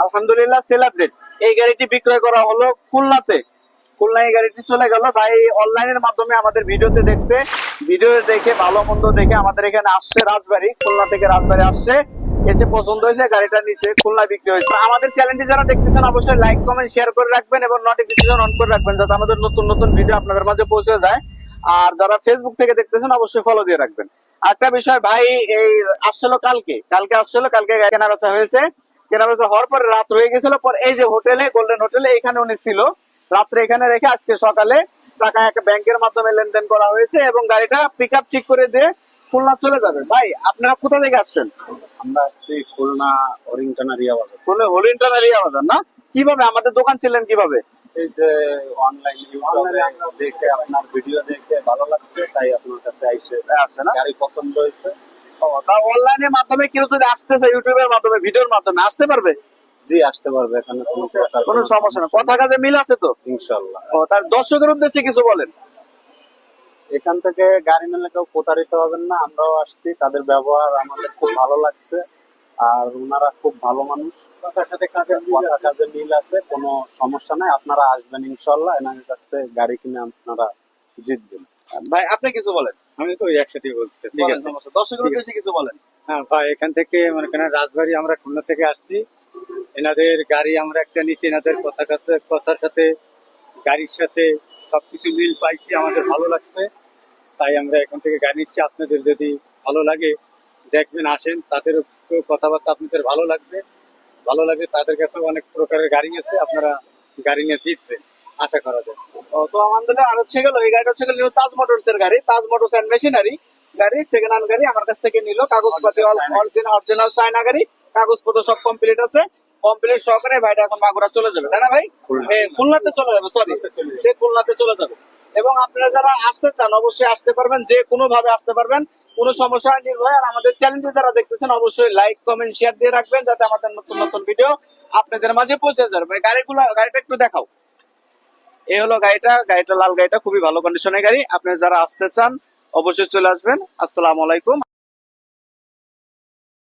আলহামদুলিল্লাহ সেলিব্রেট। এই গাড়িটি বিক্রয় করা হলো খুলনাতে। খুলনা এই গাড়িটি চলে গেল। ভাই অনলাইনের মাধ্যমে আমাদের ভিডিওতে দেখছে, ভিডিও দেখে ভালো মন্দ দেখে আমাদের এখানে আসছে, রাজবাড়ী খুলনা থেকে রাজবাড়ী আসছে, এসে পছন্দ হয়েছে, গাড়িটা নিচে খুলনা বিক্রি হয়েছে। আমাদের চ্যানেলটি যারা দেখতেছেন অবশ্যই লাইক কমেন্ট শেয়ার করে রাখবেন এবং নোটিফিকেশন অন করে রাখবেন যাতে আমাদের নতুন নতুন ভিডিও আপনাদের মাঝে পৌঁছে যায়। আর যারা ফেসবুক থেকে দেখতেছেন অবশ্যই ফলো দিয়ে রাখবেন। একটা বিষয় ভাই, এই আসছিল কালকে আসছিল, কালকে কেনা বেচা হয়েছে। কেনা বেচা হওয়ার পরে রাত হয়ে গেছিল, পর এই যে হোটেলে, গোল্ডেন হোটেলে, এখানে উনি ছিল, রাত্রে এখানে রেখে আজকে সকালে টাকা একটা ব্যাংকের মাধ্যমে লেনদেন করা হয়েছে এবং গাড়িটা পিক আপ ঠিক করে দিয়ে খুলনা চলে যাবে। ভাই আপনারা কোথা থেকে আসছেন? আমরা আসছি খুলনা হরিংটন এরিয়া বাজার। খুলনা হরিণটানা এরিয়া বাজার না? কিভাবে আমাদের দোকান ছিলেন কিভাবে? এই যে অনলাইন ইউটিউবে দেখে আপনার ভিডিও দেখে ভালো লাগছে, তাই আপনার কাছে আইসে আসছে না? গাড়ি পছন্দ হয়েছে। তা অনলাইনের মাধ্যমে কেউ যদি আসতেছে, ইউটিউবের মাধ্যমে, ভিডিওর মাধ্যমে আসতে পারবে? জি, আসতে পারবে, এখানে কোনো প্রকার কোনো সমস্যা না, কথা কাজে মিল আছে তো? ইনশাল্লাহ। তার দর্শকের উদ্দেশ্যে কিছু বলেন। এখান থেকে গাড়ি নিলে কেউ প্রতারিত হবেন না, আমরাও আসছি, তাদের ব্যবহার আমাদের খুব ভালো লাগছে, আর ওনারা খুব ভালো মানুষ, কথার সাথে কাজে মিল আছে, কোনো সমস্যা নাই। আপনারা আসবেন ইনশাল্লাহ, এনাদের কাছ থেকে গাড়ি কিনে আপনারা জিতবেন। ভাই আপনি কিছু বলেন। আমি তো একসাথে বলছি, ঠিক বলেন, আছে। সমস্যা, দর্শকের উদ্দেশ্যে কিছু বলেন। হ্যাঁ ভাই, এখান থেকে মনে করেন রাজবাড়ি আমরা খুলনা থেকে আসছি, এনাদের গাড়ি আমরা একটা নিচ্ছি, এনাদের কথার সাথে গাড়ির সাথে সবকিছু মিল পাইছি, আমাদের ভালো লাগছে, তাই আমরা এখান থেকে গাড়ি নিচ্ছি। আপনাদের যদি ভালো লাগে দেখবেন, আসেন, তাদের কথাবার্তা আপনাদের ভালো লাগবে, তাদের কাছে অনেক প্রকারের গাড়ি আছে, আপনারা গাড়ি নিয়ে জিতবেন আশা করা যায়। তো আমাদের আর হচ্ছে গেল, এই গাড়িটা হচ্ছে গেল তাজ মোটরস এর গাড়ি, তাজ মোটরস এন্ড মেশিনারি গাড়ি, সেকেন্ড হ্যান্ড গাড়ি আমার কাছ থেকে নিল, কাগজপাতি অরিজিনাল চায়না গাড়ি, কাগজপত্র সব কমপ্লিট আছে, কমপ্লিট সহকারে ভাইটা এখন মাগুরা চলে যাবে, তাই না ভাই? খুলনাতে চলে যাবে, সরি, সে খুলনাতে চলে যাবে। এবং আপনারা যারা আসতে চান অবশ্যই আসতে পারবেন, যে কোনো ভাবে আসতে পারবেন, কোনো সমস্যা নির্ভয়। আর আমাদের চ্যানেলটি যারা দেখতেছেন অবশ্যই লাইক কমেন্ট শেয়ার দিয়ে রাখবেন যাতে আমাদের নতুন নতুন ভিডিও আপনাদের মাঝে পৌঁছে যাবে। ভাই গাড়িটা একটু দেখাও। এই হলো গাড়িটা লাল গাড়িটা, খুবই ভালো কন্ডিশনের গাড়ি। আপনি যারা আসতে চান অবশ্যই চলে আসবেন। আসসালামু আলাইকুম।